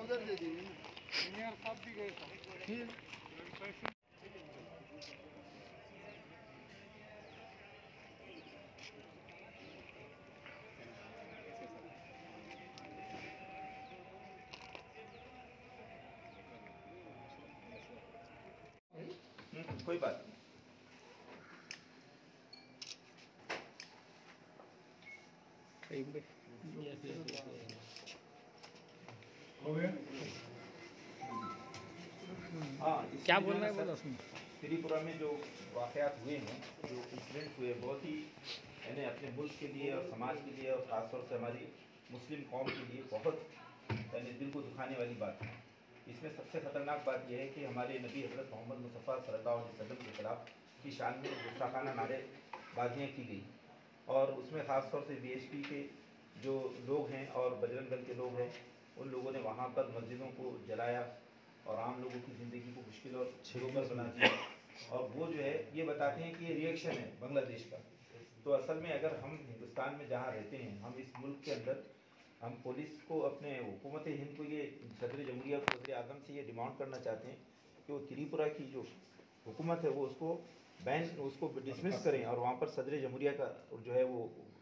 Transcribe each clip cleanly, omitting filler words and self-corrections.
उधर दे देंगे इंजीनियर साहब भी गए थे। कोई बात नहीं। हो गया? हाँ, क्या बोलना है बोलो। त्रिपुरा में जो वाक़यात हुए हैं, जो इंसिडेंट हुए, बहुत ही यानी अपने मुल्क के लिए और समाज के लिए और ख़ासतौर से हमारी मुस्लिम कौम के लिए बहुत यानी दिल को दुखाने वाली बात है। इसमें सबसे ख़तरनाक बात यह है कि हमारे नबी हज़रत मोहम्मद मुस्तफ़ा सल्लल्लाहु अलैहि वसल्लम के ख़िलाफ़ की शान में गुस्ताखाना नारेबाजियाँ की गई और उसमें ख़ासतौर से VHP के जो लोग हैं और बजरंग दल के लोग हैं, उन लोगों ने वहाँ पर मस्जिदों को जलाया और आम लोगों की ज़िंदगी को मुश्किल और छेड़ों बना दिया। और वो जो है ये बताते हैं कि ये रिएक्शन है बांग्लादेश का। तो असल में अगर हम हिंदुस्तान में जहाँ रहते हैं, हम इस मुल्क के अंदर, हम पुलिस को, अपने हुकूमत हिंद को, ये सदर जमहूरिया को, वज़ीर आज़म से ये डिमांड करना चाहते हैं कि वो त्रिपुरा की जो हुकूमत है वो उसको उसको डिसमिस करें और वहाँ पर सदर जमहूरिया का जो है वो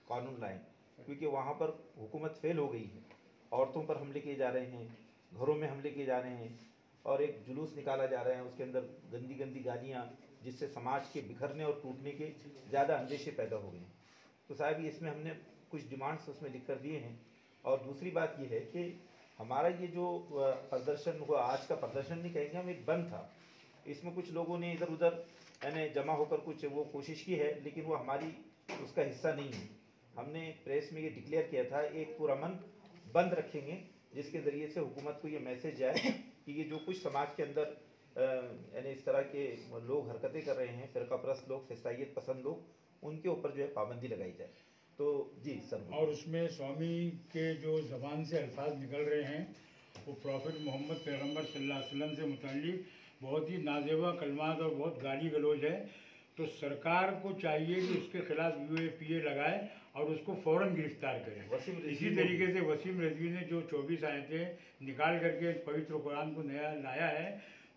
कानून लाएँ, क्योंकि वहाँ पर हुकूमत फेल हो गई है। औरतों पर हमले किए जा रहे हैं, घरों में हमले किए जा रहे हैं और एक जुलूस निकाला जा रहा है, उसके अंदर गंदी गंदी गालियाँ, जिससे समाज के बिखरने और टूटने के ज़्यादा अंदेशे पैदा हो गए हैं। तो साहब इसमें हमने कुछ डिमांड्स उसमें लिख कर दिए हैं। और दूसरी बात ये है कि हमारा ये जो प्रदर्शन हुआ, आज का प्रदर्शन नहीं कहेंगे हम, एक बंद था। इसमें कुछ लोगों ने इधर उधर यानी जमा होकर कुछ वो कोशिश की है, लेकिन वो हमारी उसका हिस्सा नहीं है। हमने प्रेस में ये डिक्लेयर किया था, एक पुरअमन बंद रखेंगे जिसके ज़रिए से हुकूमत को ये मैसेज जाए कि ये जो कुछ समाज के अंदर यानी इस तरह के लोग हरकतें कर रहे हैं, फ़िरकापरस्त लोग, फिसाइयत पसंद लोग, उनके ऊपर जो है पाबंदी लगाई जाए। तो जी सर। और उसमें स्वामी के जो ज़बान से अल्फाज निकल रहे हैं वो प्रॉफिट मोहम्मद पैगम्बर सल्लल्लाहु अलैहि वसल्लम से मुताल्लिक़ बहुत ही नाज़ेबा कलमात और बहुत गाली गलौज है। तो सरकार को चाहिए कि उसके खिलाफ UAPA लगाए और उसको फ़ौरन गिरफ्तार करें। इसी तरीके से वसीम रिजवी ने जो 24 आयतें निकाल करके पवित्र कुरान को नया लाया है,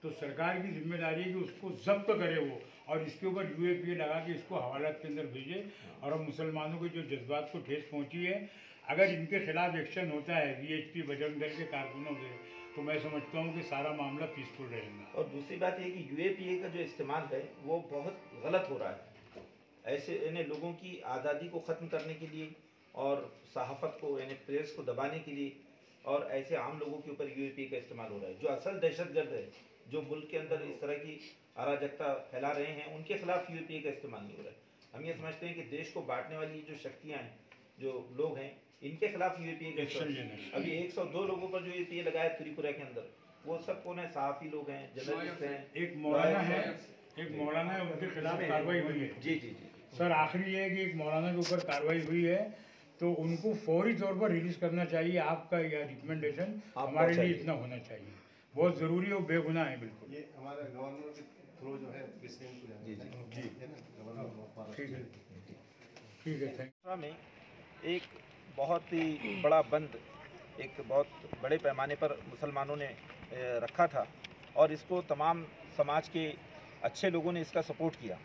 तो सरकार की जिम्मेदारी है कि उसको जब्त करे वो, और इसके ऊपर UAPA लगा के इसको हवालात के अंदर भेजे। और हम मुसलमानों के जो जज्बात को ठेस पहुंची है, अगर इनके खिलाफ एक्शन होता है VHP बजरंग दल के कारकुनों के, तो मैं समझता हूं कि सारा मामला पीसफुल रहेगा। और दूसरी बात ये कि UAPA का जो इस्तेमाल है वो बहुत गलत हो रहा है, ऐसे यानी लोगों की आज़ादी को ख़त्म करने के लिए और सहाफ़त को यानी प्रेस को दबाने के लिए, और ऐसे आम लोगों के ऊपर UAPA का इस्तेमाल हो रहा है। जो असल दहशतगर्द है, जो मुल्क के अंदर इस तरह की अराजकता फैला रहे हैं, उनके खिलाफ UAPA का इस्तेमाल नहीं हो रहा है। हम ये समझते हैं कि देश को बांटने वाली जो शक्तियाँ हैं, जो लोग हैं, इनके खिलाफ UAPA का एक्शन लेना है। अभी 102 लोगों पर जो UAPA लगाया त्रिपुरा के अंदर, वो सब कौन है? सहाफ़ी लोग हैं, जर्नलिस्ट हैं, एक मौलाना है, उनके खिलाफ कार्रवाई हुई है। जी जी जी सर, आखिरी ये है कि एक मौलाना के ऊपर कार्रवाई हुई है, तो उनको फौरी तौर पर रिलीज़ करना चाहिए। आपका यह रिकमेंडेशन हमारे लिए इतना होना चाहिए, बहुत ज़रूरी और बेगुनाह है। बिल्कुल, ये हमारा गवर्नर के थ्रू जो है प्रेसिडेंट को जी जी है ना, गवर्नर। ठीक है, ठीक है, थैंक। में एक बहुत ही बड़ा बंद, एक बहुत बड़े पैमाने पर मुसलमानों ने रखा था और इसको तमाम समाज के अच्छे लोगों ने इसका सपोर्ट किया।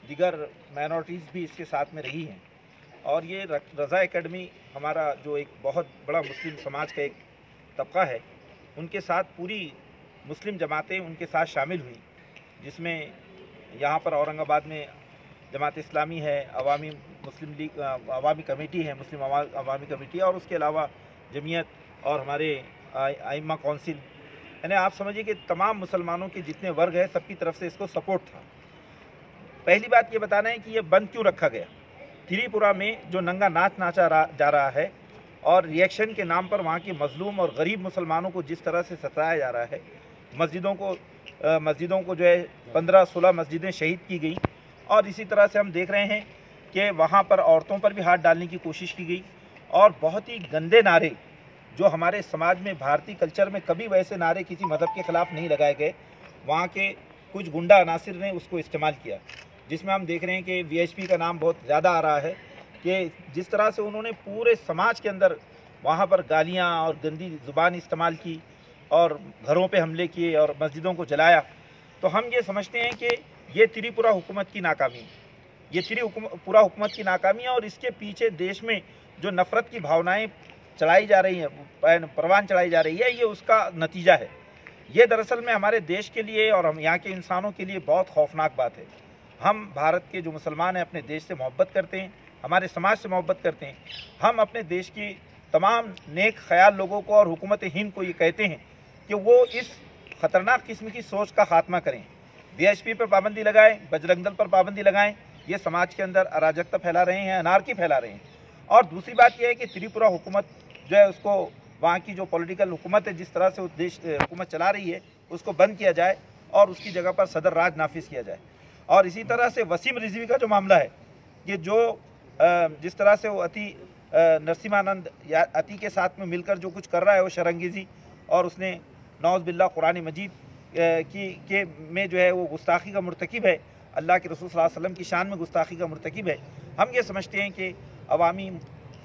दीगर माइनॉरिटीज़ भी इसके साथ में रही हैं और ये रज़ा एकेडमी हमारा जो एक बहुत बड़ा मुस्लिम समाज का एक तबका है, उनके साथ पूरी मुस्लिम जमातें उनके साथ शामिल हुई, जिसमें यहाँ पर औरंगाबाद में जमात इस्लामी है, अवामी मुस्लिम लीग अवामी कमेटी है, मुस्लिम अवामी कमेटी, और उसके अलावा जमीयत और हमारे आइम्मा काउंसिल, यानी आप समझिए कि तमाम मुसलमानों के जितने वर्ग हैं सबकी तरफ से इसको सपोर्ट था। पहली बात ये बताना है कि ये बंद क्यों रखा गया। त्रिपुरा में जो नंगा नाच नाचा जा रहा है और रिएक्शन के नाम पर वहाँ के मजलूम और गरीब मुसलमानों को जिस तरह से सताया जा रहा है, मस्जिदों को जो है 15-16 मस्जिदें शहीद की गई, और इसी तरह से हम देख रहे हैं कि वहाँ पर औरतों पर भी हाथ डालने की कोशिश की गई और बहुत ही गंदे नारे, जो हमारे समाज में भारतीय कल्चर में कभी वैसे नारे किसी मज़हब के ख़िलाफ़ नहीं लगाए गए, वहाँ के कुछ गुंडा अनासिर ने उसको इस्तेमाल किया, जिसमें हम देख रहे हैं कि VHP का नाम बहुत ज़्यादा आ रहा है कि जिस तरह से उन्होंने पूरे समाज के अंदर वहाँ पर गालियाँ और गंदी ज़ुबान इस्तेमाल की और घरों पे हमले किए और मस्जिदों को जलाया, तो हम ये समझते हैं कि ये त्रिपुरा हुकूमत की नाकामी है। ये त्रिपुरा हुकूमत की नाकामी है और इसके पीछे देश में जो नफ़रत की भावनाएं चलाई जा रही हैं, परवान चढ़ाई जा रही है, ये उसका नतीजा है। ये दरअसल में हमारे देश के लिए और हम यहाँ के इंसानों के लिए बहुत खौफनाक बात है। हम भारत के जो मुसलमान हैं अपने देश से मोहब्बत करते हैं, हमारे समाज से मोहब्बत करते हैं। हम अपने देश की तमाम नेक ख्याल लोगों को और हुकूमत हिंद को ये कहते हैं कि वो इस ख़तरनाक किस्म की सोच का खात्मा करें। वीएचपी पर पाबंदी लगाएं, बजरंग दल पर पाबंदी लगाएं। ये समाज के अंदर अराजकता फैला रहे हैं, अनारकी फैला रहे हैं। और दूसरी बात यह है कि त्रिपुरा हुकूमत जो है उसको वहाँ की जो पॉलिटिकल हुकूमत है, जिस तरह से देश हुकूमत चला रही है, उसको बंद किया जाए और उसकी जगह पर सदर राज नाफिज किया जाए। और इसी तरह से वसीम रिजवी का जो मामला है, ये जो जिस तरह से वो नरसिम्हानंद या अति के साथ में मिलकर जो कुछ कर रहा है वो शरंगेज़ी, और उसने नौज़ बिल्लाह कुरान मजीद के में जो है वो गुस्ताखी का मुर्तकिब है, अल्लाह के रसूल सल्लल्लाहु अलैहि वसल्लम की शान में गुस्ताखी का मुर्तकिब है। हम ये समझते हैं कि अवामी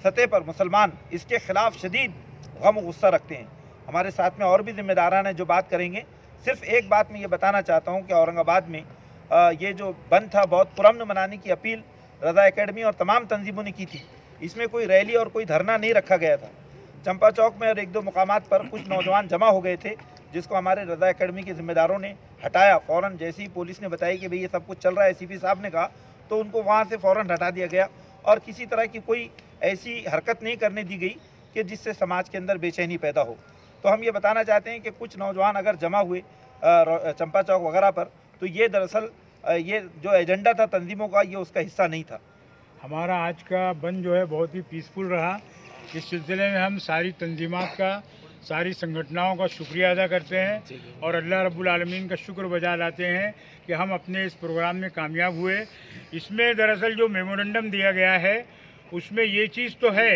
सतह पर मुसलमान इसके ख़िलाफ़ शदीद गम और गुस्सा रखते हैं। हमारे साथ में और भी ज़िम्मेदारान हैं जो बात करेंगे। सिर्फ एक बात मैं ये बताना चाहता हूँ कि औरंगाबाद में ये जो बंद था, बहुत पुरअमन मनाने की अपील रज़ा एकेडमी और तमाम तंजीमों ने की थी। इसमें कोई रैली और कोई धरना नहीं रखा गया था। चंपा चौक में और एक दो मुकामात पर कुछ नौजवान जमा हो गए थे, जिसको हमारे रज़ा एकेडमी के ज़िम्मेदारों ने हटाया। फ़ौरन जैसे ही पुलिस ने बताई कि भाई ये सब कुछ चल रहा है, सीपी साहब ने कहा, तो उनको वहाँ से फ़ौरन हटा दिया गया और किसी तरह की कोई ऐसी हरकत नहीं करने दी गई कि जिससे समाज के अंदर बेचैनी पैदा हो। तो हम ये बताना चाहते हैं कि कुछ नौजवान अगर जमा हुए चंपा चौक वगैरह पर, तो ये दरअसल ये जो एजेंडा था तंजीमों का, ये उसका हिस्सा नहीं था। हमारा आज का बंद जो है बहुत ही पीसफुल रहा। इस सिलसिले में हम सारी तंजीमात का, सारी संगठनाओं का शुक्रिया अदा करते हैं और अल्लाह रब्बुल आलमीन का शुक्र बजा लाते हैं कि हम अपने इस प्रोग्राम में कामयाब हुए। इसमें दरअसल जो मेमोरेंडम दिया गया है उसमें ये चीज़ तो है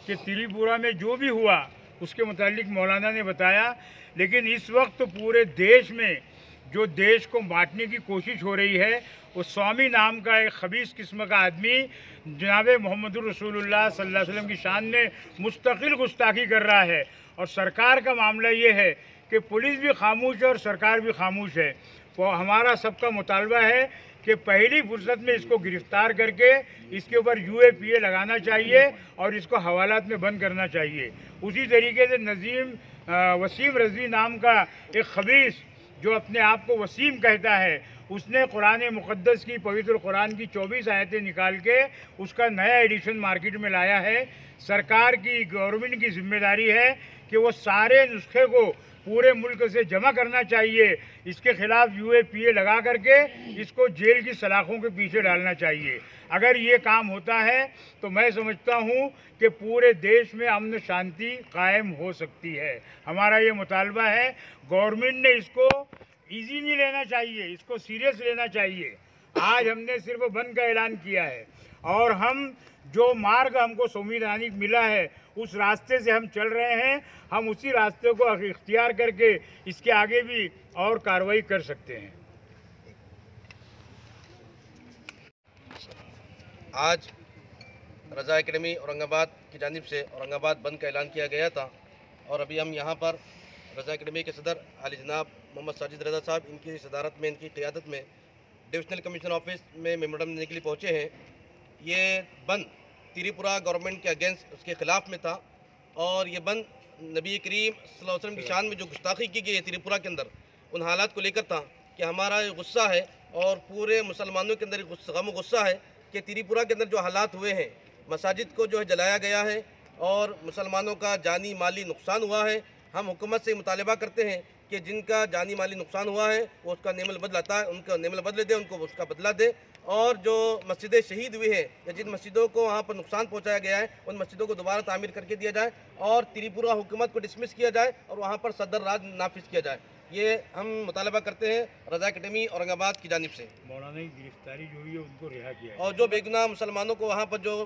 कि त्रिपुरा में जो भी हुआ उसके मुतालिक मौलाना ने बताया, लेकिन इस वक्त पूरे देश में जो देश को बांटने की कोशिश हो रही है, वो स्वामी नाम का एक खबीस किस्म का आदमी जनाब मोहम्मद रसूलुल्लाह सल्लल्लाहु अलैहि वसल्लम की शान में मुस्तकिल गुस्ताखी कर रहा है। और सरकार का मामला ये है कि पुलिस भी खामोश है और सरकार भी खामोश है। तो हमारा सबका मुतालबा है कि पहली फुर्सत में इसको गिरफ्तार करके इसके ऊपर UAPA लगाना चाहिए और इसको हवालात में बंद करना चाहिए। उसी तरीके से वसीम रज़वी नाम का एक खबीस जो अपने आप को वसीम कहता है, उसने कुरान मुक़द्दस की, पवित्र कुरान की 24 आयतें निकाल के उसका नया एडिशन मार्केट में लाया है। सरकार की, गवर्नमेंट की जिम्मेदारी है कि वो सारे नुस्खे को पूरे मुल्क से जमा करना चाहिए। इसके खिलाफ UAPA लगा करके इसको जेल की सलाखों के पीछे डालना चाहिए। अगर ये काम होता है तो मैं समझता हूँ कि पूरे देश में अमन शांति कायम हो सकती है। हमारा ये मुतालबा है। गवर्नमेंट ने इसको इजी नहीं लेना चाहिए, इसको सीरियस लेना चाहिए। आज हमने सिर्फ बंद का ऐलान किया है और हम जो मार्ग हमको संवैधानिक मिला है उस रास्ते से हम चल रहे हैं। हम उसी रास्ते को इख्तियार करके इसके आगे भी और कार्रवाई कर सकते हैं। आज रज़ा एकेडमी औरंगाबाद की जानिब से औरंगाबाद बंद का ऐलान किया गया था और अभी हम यहाँ पर रज़ा एकेडमी के सदर आली जनाब मोहम्मद साजिद रज़ा साहब, इनकी सदारत में, इनकी क़ियादत में डिविजनल कमिश्नर ऑफिस में मेमोरेंडम देने के लिए पहुँचे हैं। ये बंद त्रिपुरा गवर्नमेंट के अगेंस्ट, उसके ख़िलाफ़ में था और ये बंद नबी करीम सल्लल्लाहु अलैहि वसल्लम की शान में जो गुस्ताखी की गई है त्रिपुरा के अंदर, उन हालात को लेकर था कि हमारा ये गुस्सा है और पूरे मुसलमानों के अंदर गम गुस्सा है कि त्रिपुरा के अंदर जो हालात हुए हैं, मसाजिद को जो है जलाया गया है और मुसलमानों का जानी माली नुकसान हुआ है। हम हुकूमत से मुतालबा करते हैं कि जिनका जानी माली नुकसान हुआ है वो उसका नेमल बदलाता है, उनका नेमल बदले दे, उनको उसका बदला दे। और जो मस्जिदें शहीद हुई हैं या जिन मस्जिदों को वहाँ पर नुकसान पहुँचाया गया है, उन मस्जिदों को दोबारा तामीर करके दिया जाए और त्रिपुरा हुकूमत को डिसमिस किया जाए और वहाँ पर सदर राज नाफिज किया जाए। ये हम मुतालबा करते हैं रज़ा एकेडमी औरंगाबाद की जानिब से। मौलाना की गिरफ्तारी जो हुई है उनको रिहा किया और जो बेगुनाह मुसलमानों को वहाँ पर जो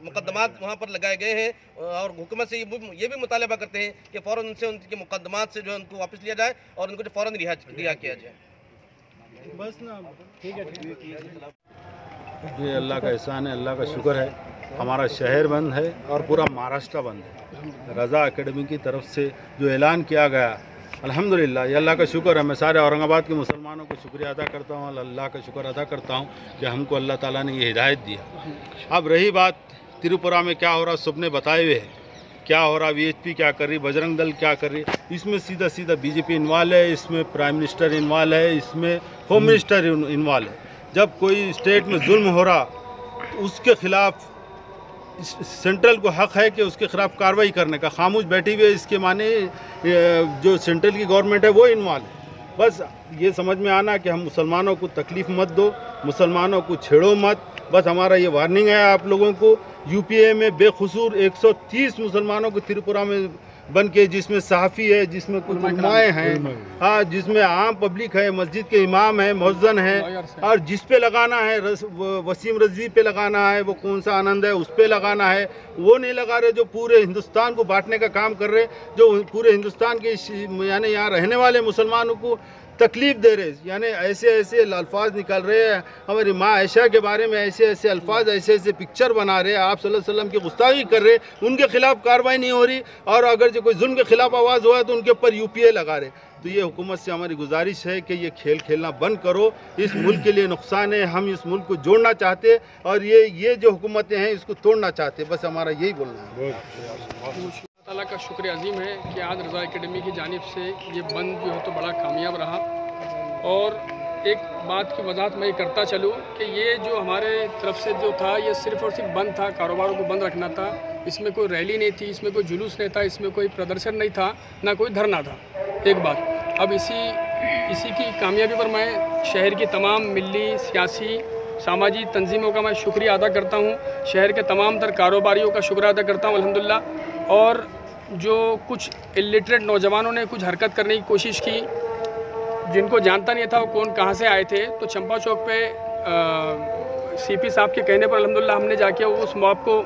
मुकदमात वहाँ पर लगाए गए हैं, और हुकूमत से ये भी मुतालबा करते हैं कि फ़ौरन उनसे उनके मुकदमात से जो है उनको वापस लिया जाए और उनको जो फ़ौरन रिहा किया जाए। बस ना, ठीक है। ये अल्लाह का एहसान है, अल्लाह का शुक्र है। हमारा शहर बंद है और पूरा महाराष्ट्र बंद है। रज़ा एकेडमी की तरफ से जो ऐलान किया गया अल्हम्दुलिल्लाह, ये अल्लाह का शुक्र है। मैं सारे औरंगाबाद के मुसलमानों को शुक्रिया अदा करता हूँ, अल्लाह का शुक्र अदा करता हूँ कि हमको अल्लाह ताला ने ये हिदायत दिया। अब रही बात त्रिपुरा में क्या हो रहा, सबने बताए हुए हैं क्या हो रहा, VHP क्या कर रही, बजरंग दल क्या कर रही। इसमें सीधा सीधा BJP इन्वॉल्व है, इसमें प्राइम मिनिस्टर इन्वॉल्व है, इसमें होम मिनिस्टर इन्वॉल्व है। जब कोई स्टेट में जुल्म हो रहा तो उसके खिलाफ सेंट्रल को हक है कि उसके खिलाफ कार्रवाई करने का, खामोश बैठी हुई है इसके माने जो सेंट्रल की गवर्नमेंट है वो इन्वॉल्व है। बस ये समझ में आना कि हम मुसलमानों को तकलीफ़ मत दो, मुसलमानों को छेड़ो मत, बस हमारा ये वार्निंग है आप लोगों को। UPA में बेखसूर 130 मुसलमानों को त्रिपुरा में बन के, जिसमें सहाफ़ी है, जिसमें कुछ उलमाए हैं, हाँ, जिसमें आम पब्लिक है, मस्जिद के इमाम है, मुअज्जिन है, और जिस पे लगाना है वसीम रज़वी पे लगाना है, वो कौन सा आनंद है उस पे लगाना है, वो नहीं लगा रहे। जो पूरे हिंदुस्तान को बांटने का काम कर रहे, जो पूरे हिंदुस्तान के यानी यहाँ रहने वाले मुसलमानों को तकलीफ़ दे रहे, यानी ऐसे ऐसे अल्फाज निकल रहे हैं हमारी माँ आयशा के बारे में, ऐसे ऐसे अल्फाज, ऐसे ऐसे पिक्चर बना रहे, आप सल्लल्लाहु अलैहि वसल्लम की गुस्ताखी कर रहे, उनके खिलाफ कार्रवाई नहीं हो रही, और अगर जो कोई जुल्म के खिलाफ आवाज़ हुआ है तो उनके ऊपर UPA लगा रहे। तो ये हुकूमत से हमारी गुजारिश है कि ये खेल खेलना बंद करो, इस मुल्क के लिए नुकसान है, हम इस मुल्क को जोड़ना चाहते और ये जो हुकूमतें हैं इसको तोड़ना चाहते, बस हमारा यही बोलना है। अल्लाह का शुक्र अज़ीम है कि आज रज़ा एकेडमी की जानिब से ये बंद जो है तो बड़ा कामयाब रहा। और एक बात की वजाहत मैं करता चलूँ कि ये जो हमारे तरफ से जो था ये सिर्फ़ और सिर्फ बंद था, कारोबारों को बंद रखना था। इसमें कोई रैली नहीं थी, इसमें कोई जुलूस नहीं था, इसमें कोई प्रदर्शन नहीं था, ना कोई धरना था। एक बात, अब इसी की कामयाबी पर मैं शहर की तमाम मिली सियासी सामाजिक तंजीमों का मैं शुक्रिया अदा करता हूँ, शहर के तमाम तर कारोबारियों का शुक्र अदा करता हूँ अल्हम्दुलिल्लाह। और जो कुछ इलिटरेट नौजवानों ने कुछ हरकत करने की कोशिश की, जिनको जानता नहीं था वो कौन कहाँ से आए थे, तो चंपा चौक पे CP साहब के कहने पर अल्हम्दुलिल्लाह हमने जाके उस मॉब को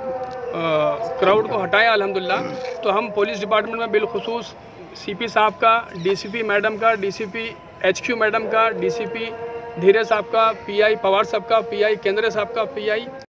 क्राउड को हटाया अल्हम्दुलिल्लाह। तो हम पुलिस डिपार्टमेंट में बिलखुसूस CP साहब का, DCP मैडम का, DCP HQ मैडम का, DCP धीरे साहब का, PI पवार साहब का, PI केंद्रे साहब का, PI